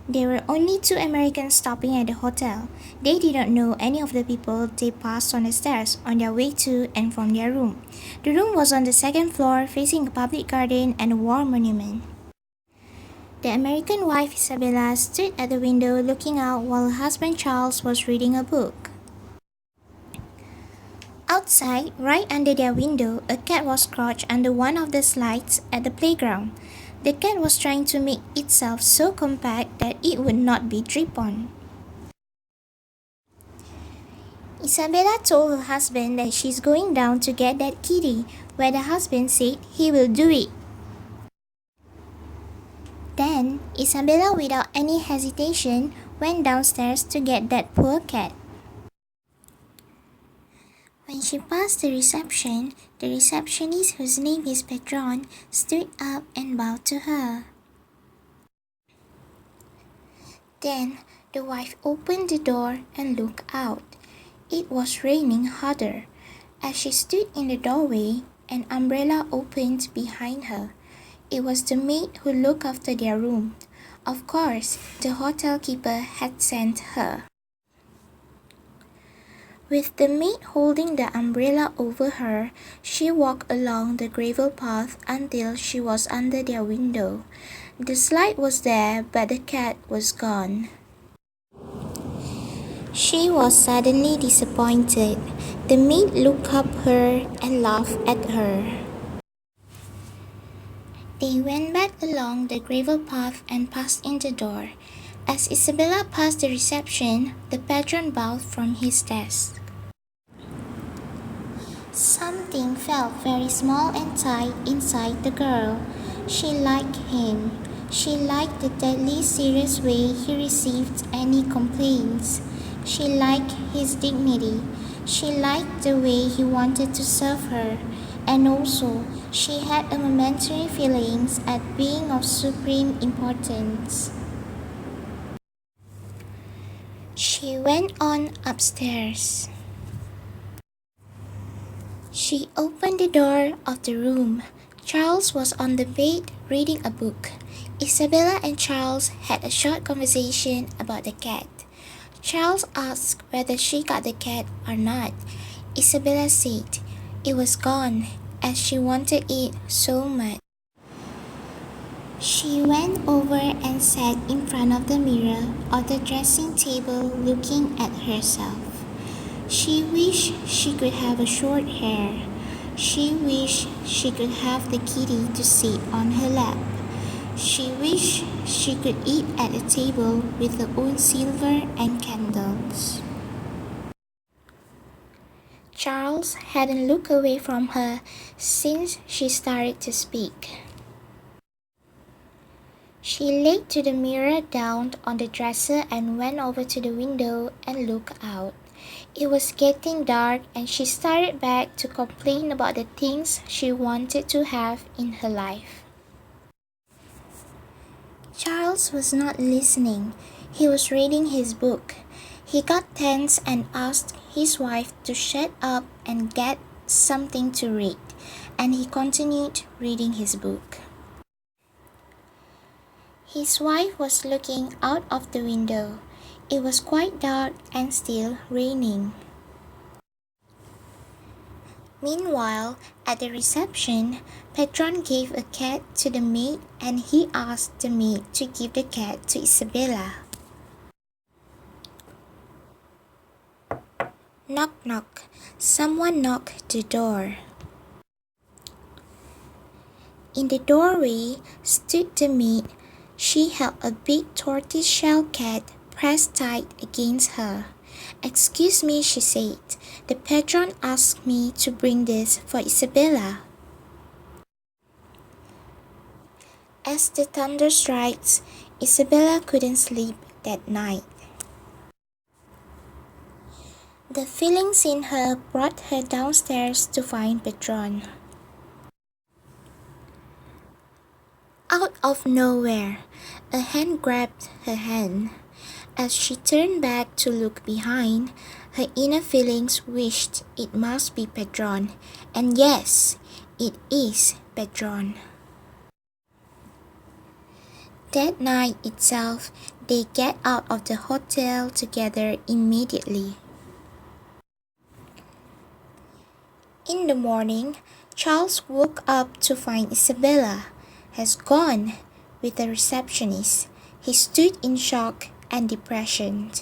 There were only two Americans stopping at the hotel. They did not know any of the people they passed on the stairs on their way to and from their room. The room was on the second floor, facing a public garden and a war monument. The American wife Isabella stood at the window looking out while her husband Charles was reading a book. Outside, right under their window, a cat was crouched under one of the slides at the playground. The cat was trying to make itself so compact that it would not be tripped on. Isabella told her husband that she's going down to get that kitty, where the husband said he will do it. Then, Isabella, without any hesitation, went downstairs to get that poor cat. When she passed the receptionist, whose name is Petron, stood up and bowed to her. Then, the wife opened the door and looked out. It was raining harder. As she stood in the doorway, an umbrella opened behind her. It was the maid who looked after their room. Of course, the hotel keeper had sent her. With the maid holding the umbrella over her, she walked along the gravel path until she was under their window. The slide was there, but the cat was gone. She was suddenly disappointed. The maid looked up her and laughed at her. They went back along the gravel path and passed in the door. As Isabella passed the reception, the patron bowed from his desk. Something felt very small and tight inside the girl. She liked him. She liked the deadly serious way he received any complaints. She liked his dignity. She liked the way he wanted to serve her. And also, she had a momentary feeling at being of supreme importance. She went on upstairs. She opened the door of the room. Charles was on the bed reading a book. Isabella and Charles had a short conversation about the cat. Charles asked whether she got the cat or not. Isabella said it was gone, as she wanted it so much. She went over and sat in front of the mirror of the dressing table looking at herself. She wished she could have a short hair. She wished she could have the kitty to sit on her lap. She wished she could eat at a table with her own silver and candles. Charles hadn't looked away from her since she started to speak. She laid the mirror down on the dresser and went over to the window and looked out. It was getting dark and she started back to complain about the things she wanted to have in her life. Charles was not listening. He was reading his book. He got tense and asked his wife to shut up and get something to read, and he continued reading his book. His wife was looking out of the window. It was quite dark and still raining. Meanwhile, at the reception, Petron gave a cat to the maid and he asked the maid to give the cat to Isabella. Knock knock. Someone knocked the door. In the doorway stood the maid. She held a big tortoise-shell cat pressed tight against her. "Excuse me," she said. "The patron asked me to bring this for Isabella." As the thunder strikes, Isabella couldn't sleep that night. The feelings in her brought her downstairs to find Petron. Out of nowhere, a hand grabbed her hand. As she turned back to look behind, her inner feelings wished it must be Petron. And yes, it is Petron. That night itself, they get out of the hotel together immediately. In the morning, Charles woke up to find Isabella has gone with the receptionist. He stood in shock and depression.